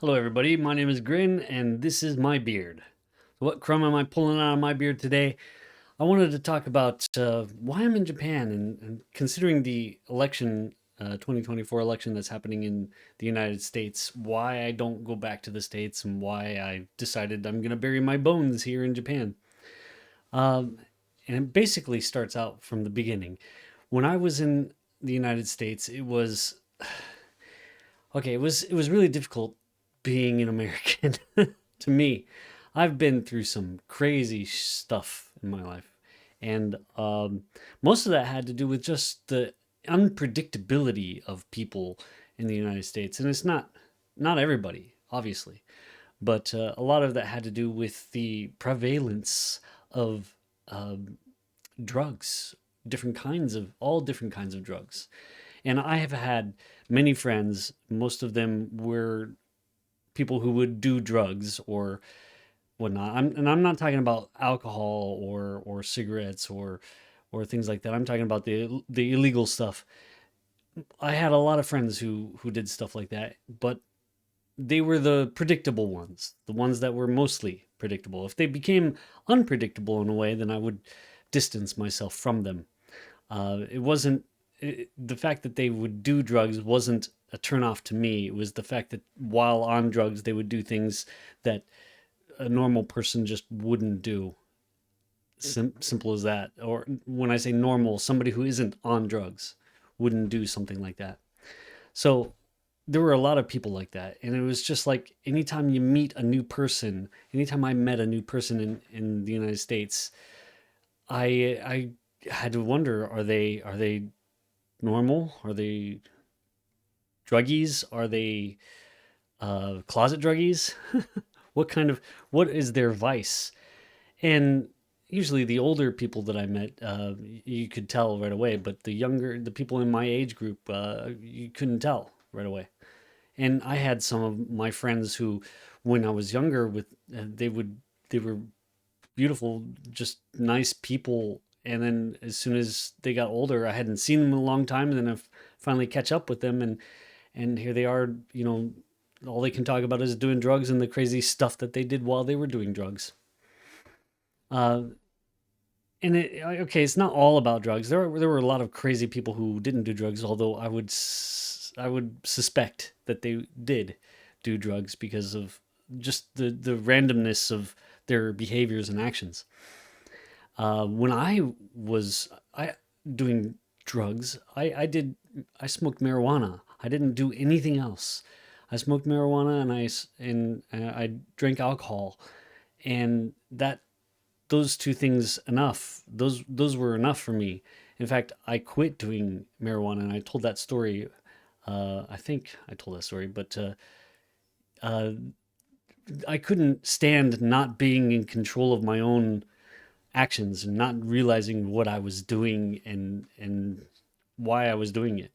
Hello, everybody. My name is Grin, and this is my beard. What crumb am I pulling out of my beard today? I wanted to talk about why I'm in Japan and considering the election, 2024 election that's happening in the United States, why I don't go back to the States and why I decided I'm going to bury my bones here in Japan. Um, and it basically starts out from the beginning. When I was in the United States, it was okay. It was really difficult being an American to me. I've been through some crazy stuff in my life, and most of that had to do with just the unpredictability of people in the United States. And it's not everybody, obviously, but a lot of that had to do with the prevalence of um, drugs, different kinds of drugs. And I have had many friends. Most of them were people who would do drugs or whatnot. I'm not talking about alcohol or cigarettes or things like that. I'm talking about the illegal stuff. I had a lot of friends who did stuff like that, but they were the predictable ones, the ones that were mostly predictable. If they became unpredictable in a way, then I would distance myself from them. It wasn't the fact that they would do drugs wasn't a turnoff to me. It was the fact that while on drugs, they would do things that a normal person just wouldn't do. Simple as that. Or when I say normal, somebody who isn't on drugs wouldn't do something like that. So there were a lot of people like that. And it was just like anytime you meet a new person, anytime I met a new person in the United States, I had to wonder, are they normal? Are they druggies? Are they closet druggies? what kind of what is their vice? And usually the older people that I met, you could tell right away. But the people in my age group, you couldn't tell right away. And I had some of my friends who, when I was younger, they were beautiful, just nice people. And then as soon as they got older, I hadn't seen them in a long time, and then I finally catch up with them, and here they are. All they can talk about is doing drugs and the crazy stuff that they did while they were doing drugs. Uh, and okay, it's not all about drugs. There were a lot of crazy people who didn't do drugs, although I would suspect that they did do drugs because of just the randomness of their behaviors and actions. When I was doing drugs, I smoked marijuana. I didn't do anything else. I smoked marijuana and I drank alcohol, and that those two things enough. Those were enough for me. In fact, I quit doing marijuana, and I told that story. I think I told that story, but uh, I couldn't stand not being in control of my own actions and not realizing what I was doing and why I was doing it.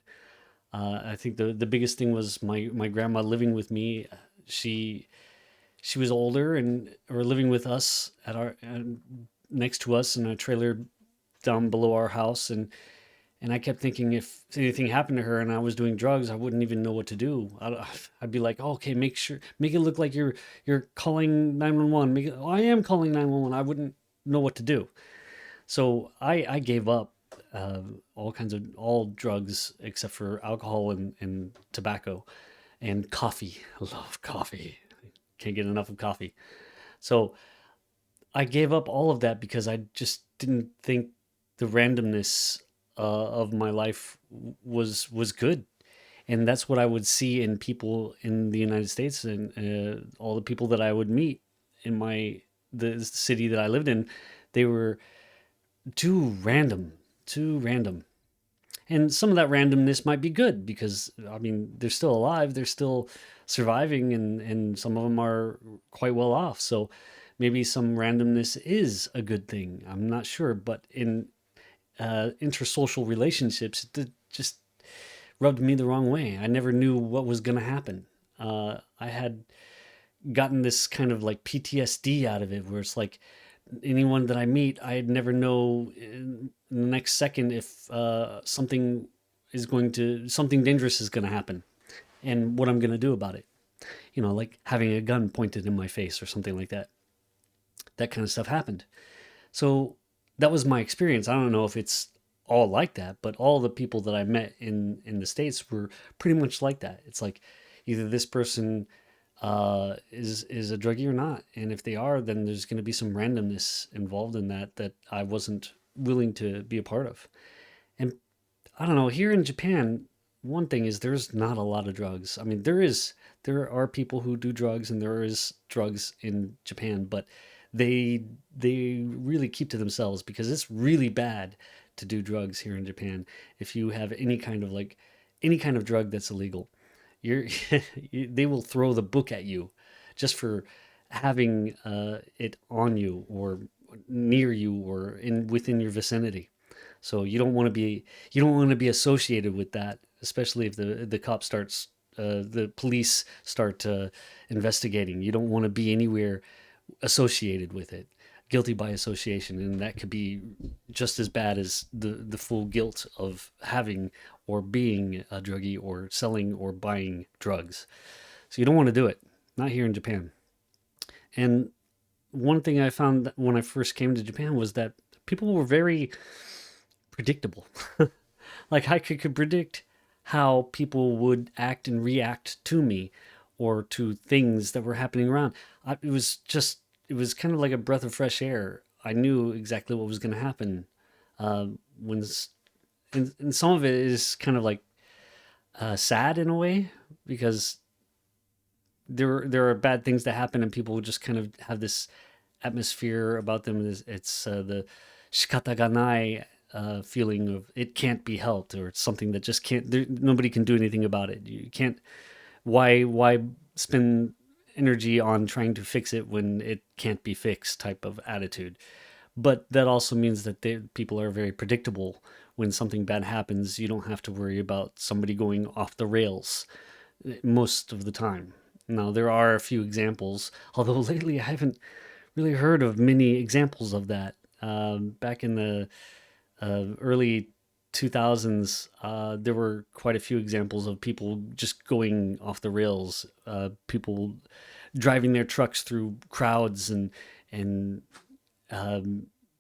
I think the biggest thing was my grandma living with me. She she was older and or living with us at our next to us in a trailer down below our house, and I kept thinking if anything happened to her and I was doing drugs, I wouldn't even know what to do. I'd be like, oh, okay, make it look like you're calling 911. Make it, oh, I am calling 911. I wouldn't know what to do. So I gave up all drugs except for alcohol and tobacco and coffee. I love coffee. Can't get enough of coffee. So I gave up all of that because I just didn't think the randomness of my life was good, and that's what I would see in people in the United States and all the people that I would meet in the city that I lived in. They were too random. And some of that randomness might be good because I mean they're still alive, they're still surviving, and some of them are quite well off. So maybe some randomness is a good thing. I'm not sure, but in intersocial relationships, it just rubbed me the wrong way. I never knew what was going to happen. I had gotten this kind of like PTSD out of it, where it's like anyone that I meet, I'd never know in the next second if something dangerous is going to happen and what I'm going to do about it. like having a gun pointed in my face or something like that. That kind of stuff happened. So that was my experience. I don't know if it's all like that, but all the people that I met in the States were pretty much like that. It's like either this person is a druggie or not, and if they are, then there's going to be some randomness involved in that I wasn't willing to be a part of. And I don't know, here in Japan, one thing is there's not a lot of drugs. I mean, there are people who do drugs and there is drugs in Japan, but they they really keep to themselves because it's really bad to do drugs here in Japan. If you have any kind of drug that's illegal, you're they will throw the book at you just for having it on you or near you or in within your vicinity. So you don't want to be associated with that, especially if the cop starts the police start investigating. You don't want to be anywhere associated with it. Guilty by association, and that could be just as bad as the full guilt of having or being a druggie or selling or buying drugs. So you don't want to do it. Not here in Japan. And one thing I found when I first came to Japan was that people were very predictable. Like I could predict how people would act and react to me or to things that were happening around. It was kind of like a breath of fresh air. I knew exactly what was going to happen. When and some of it is kind of like sad in a way because there are bad things that happen and people just kind of have this atmosphere about them. It's the shikata ga nai feeling of it can't be helped, or it's something that just can't. Nobody can do anything about it. You can't. Why spend energy on trying to fix it when it can't be fixed? Type of attitude. But that also means that people are very predictable. When something bad happens, you don't have to worry about somebody going off the rails most of the time. Now, there are a few examples, although lately I haven't really heard of many examples of that. Back in the early 2000s, there were quite a few examples of people just going off the rails, people driving their trucks through crowds and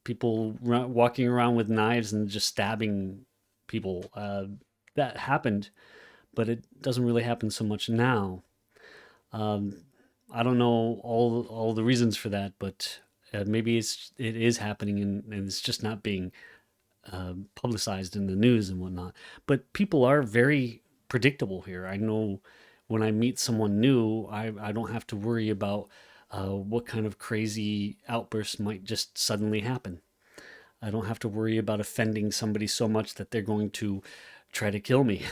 people walking around with knives and just stabbing people. That happened, but it doesn't really happen so much now. Um, I don't know all the reasons for that, but maybe it is happening and it's just not being publicized in the news and whatnot. But people are very predictable here. I know when I meet someone new, I don't have to worry about what kind of crazy outburst might just suddenly happen. I don't have to worry about offending somebody so much that they're going to try to kill me,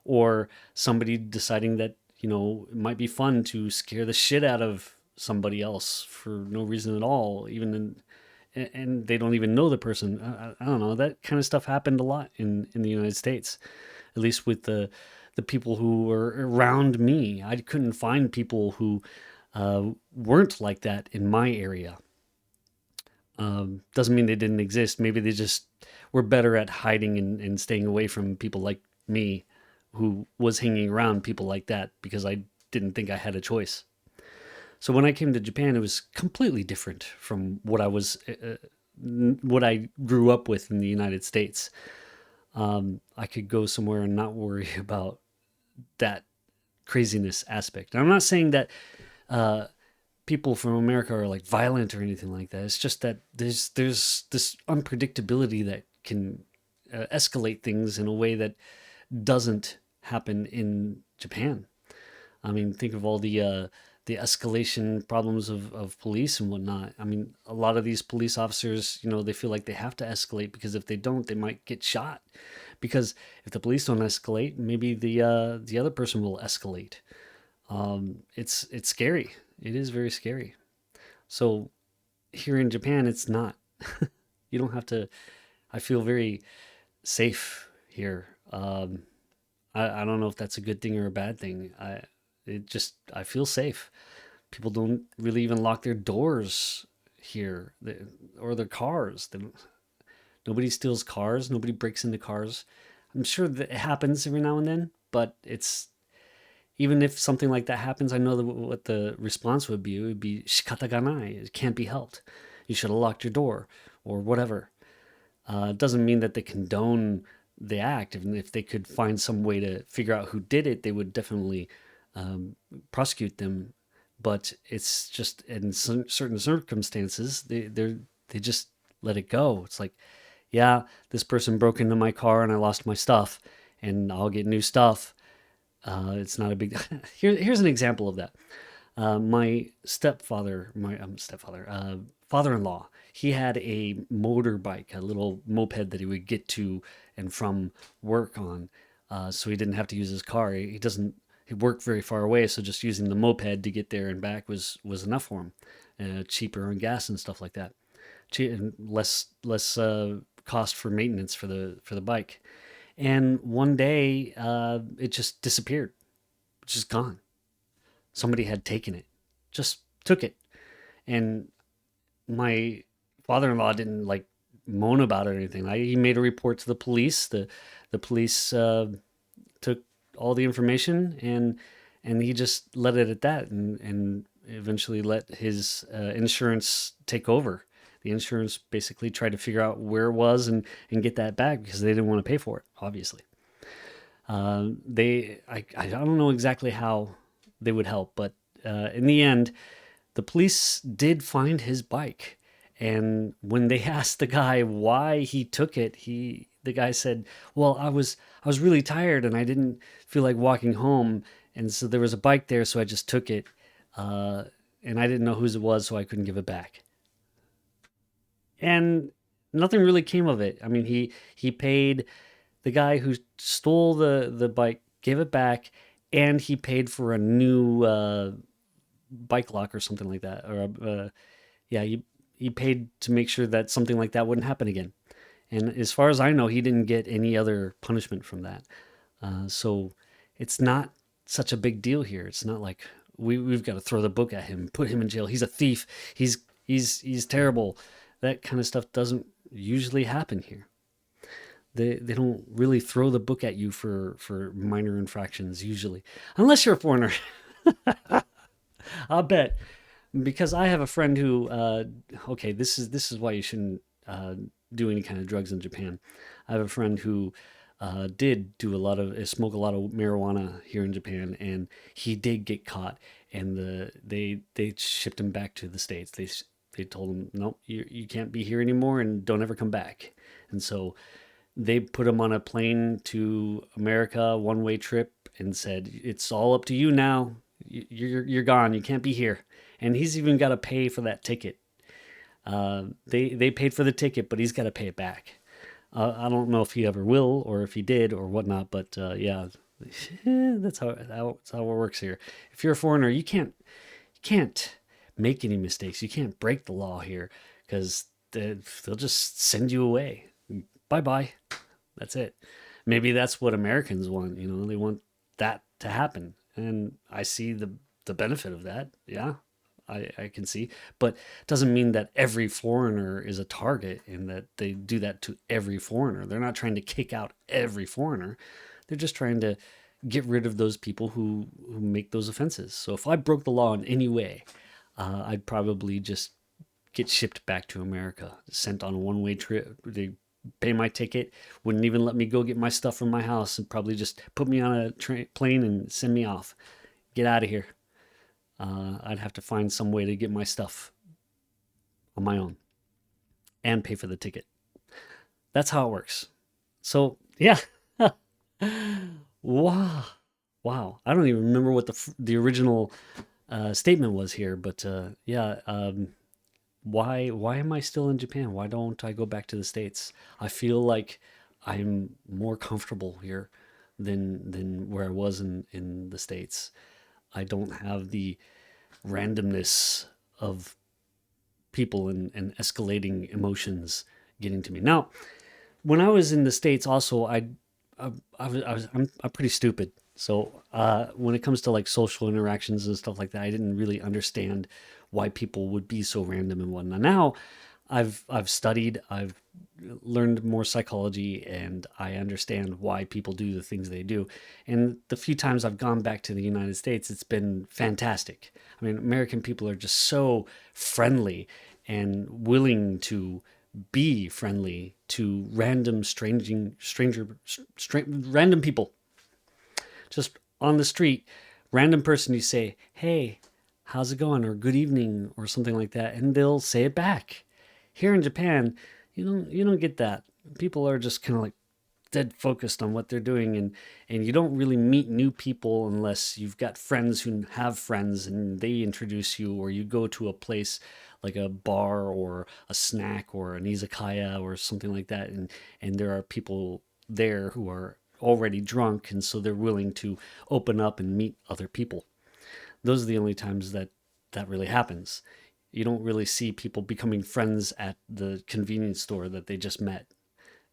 or somebody deciding that it might be fun to scare the shit out of somebody else for no reason at all, even and they don't even know the person. I don't know. That kind of stuff happened a lot in the United States, at least with the people who were around me. I couldn't find people who weren't like that in my area. Doesn't mean they didn't exist. Maybe they just were better at hiding and staying away from people like me, who was hanging around people like that because I didn't think I had a choice. So when I came to Japan, it was completely different from what I grew up with in the United States. I could go somewhere and not worry about that craziness aspect. And I'm not saying that uh, people from America are like violent or anything like that. It's just that there's this unpredictability that can escalate things in a way that doesn't happen in Japan. I mean, think of all the escalation problems of police and whatnot. I mean, a lot of these police officers, they feel like they have to escalate because if they don't, they might get shot. Because if the police don't escalate, maybe the other person will escalate. It's scary. It is very scary. So here in Japan, it's not. You don't have to. I feel very safe here. I don't know if that's a good thing or a bad thing. I feel safe. People don't really even lock their doors here, or their cars. Nobody steals cars. Nobody breaks into cars. I'm sure that it happens every now and then, but even if something like that happens, I know that what the response would be. It would be shikata ga nai. It can't be helped. You should have locked your door or whatever. It doesn't mean that they condone the act. If they could find some way to figure out who did it, they would definitely um, prosecute them. But it's just in certain circumstances, they just let it go. It's like, yeah, this person broke into my car and I lost my stuff, and I'll get new stuff. It's not a big. Here's an example of that. My stepfather, father-in-law, he had a motorbike, a little moped that he would get to and from work on, so he didn't have to use his car. He doesn't. He worked very far away, so just using the moped to get there and back was enough for him. Cheaper on gas and stuff like that. And less cost for maintenance for the bike. And one day, it just disappeared, just gone. Somebody had taken it, just took it. And my father-in-law didn't like moan about it or anything. He made a report to the police. The police took all the information, and he just let it at that, and eventually let his insurance take over. The insurance basically tried to figure out where it was, and get that back because they didn't want to pay for it, obviously. I don't know exactly how they would help, but in the end, the police did find his bike. And when they asked the guy why he took it, the guy said, "Well, I was really tired and I didn't feel like walking home, and so there was a bike there, so I just took it, uh, and I didn't know whose it was, so I couldn't give it back." And nothing really came of it. I mean, he paid the guy who stole the bike, gave it back, and he paid for a new bike lock or something like that. Or yeah, he paid to make sure that something like that wouldn't happen again. And as far as I know, he didn't get any other punishment from that. So it's not such a big deal here. It's not like we've got to throw the book at him, put him in jail. He's a thief. He's terrible. That kind of stuff doesn't usually happen here. They don't really throw the book at you for minor infractions usually, unless you're a foreigner. I'll bet, because I have a friend who okay, this is why you shouldn't do any kind of drugs in Japan. I have a friend who did do a lot of smoke a lot of marijuana here in Japan, and he did get caught, and they shipped him back to the states. They told him, nope, you can't be here anymore, and don't ever come back. And so they put him on a plane to America, one way trip, and said, "It's all up to you now. You're gone. You can't be here." And he's even got to pay for that ticket. They paid for the ticket, but he's got to pay it back. I don't know if he ever will, or if he did, or whatnot. But yeah, that's how it works here. If you're a foreigner, you can't make any mistakes. You can't break the law here, because they'll just send you away. Bye bye. That's it. Maybe that's what Americans want. They want that to happen, and I see the benefit of that. Yeah, I can see, but it doesn't mean that every foreigner is a target and that they do that to every foreigner. They're not trying to kick out every foreigner. They're just trying to get rid of those people who make those offenses. So if I broke the law in any way, I'd probably just get shipped back to America, sent on a one-way trip. They pay my ticket, wouldn't even let me go get my stuff from my house, and probably just put me on a plane and send me off. Get out of here. I'd have to find some way to get my stuff on my own and pay for the ticket. That's how it works. So yeah, wow, wow. I don't even remember what the original statement was here, but yeah. Why am I still in Japan? Why don't I go back to the States? I feel like I'm more comfortable here than where I was in the States. I don't have the randomness of people and escalating emotions getting to me. Now, when I was in the States, also I'm pretty stupid. So when it comes to like social interactions and stuff like that, I didn't really understand why people would be so random and whatnot. Now I've studied, I've learned more psychology, and I understand why people do the things they do. And the few times I've gone back to the United States, it's been fantastic. I mean, American people are just so friendly and willing to be friendly to random people just on the street. Random person, you say, "Hey, how's it going?" or "Good evening," or something like that, and they'll say it back. Here in Japan, you don't get that. People are just kind of like dead focused on what they're doing, and you don't really meet new people unless you've got friends who have friends and they introduce you, or you go to a place like a bar or a snack or an izakaya or something like that, and there are people there who are already drunk, and so they're willing to open up and meet other people. Those are the only times that that really happens. You don't really see people becoming friends at the convenience store that they just met.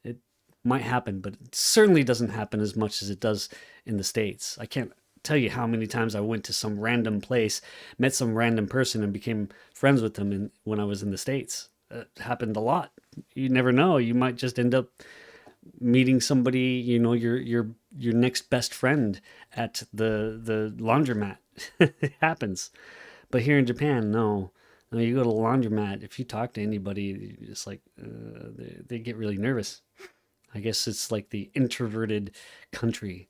It might happen, but it certainly doesn't happen as much as it does in the States. I can't tell you how many times I went to some random place, met some random person, and became friends with them when I was in the States. It happened a lot. You never know. You might just end up meeting somebody, your next best friend at the laundromat. It happens. But here in Japan, no. No, you go to the laundromat. If you talk to anybody, it's like they get really nervous. I guess it's like the introverted country.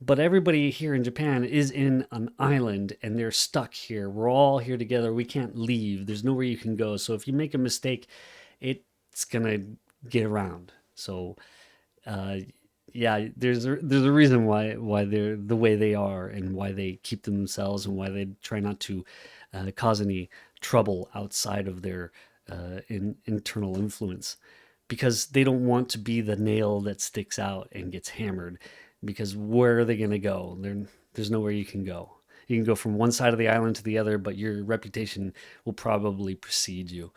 But everybody here in Japan is in an island and they're stuck here. We're all here together. We can't leave. There's nowhere you can go. So if you make a mistake, it's gonna get around. So uh, yeah, there's a reason why they're the way they are, and why they keep themselves, and why they try not to cause any trouble outside of their internal influence, because they don't want to be the nail that sticks out and gets hammered. Because where are they going to go? There's nowhere you can go. You can go from one side of the island to the other, but your reputation will probably precede you.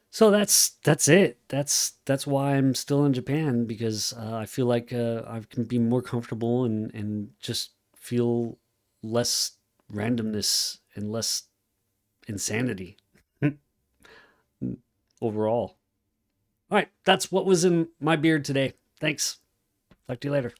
So that's it. That's why I'm still in Japan, because I feel like I can be more comfortable and just feel less randomness and less insanity overall. All right, that's what was in my beard today. Thanks. Talk to you later.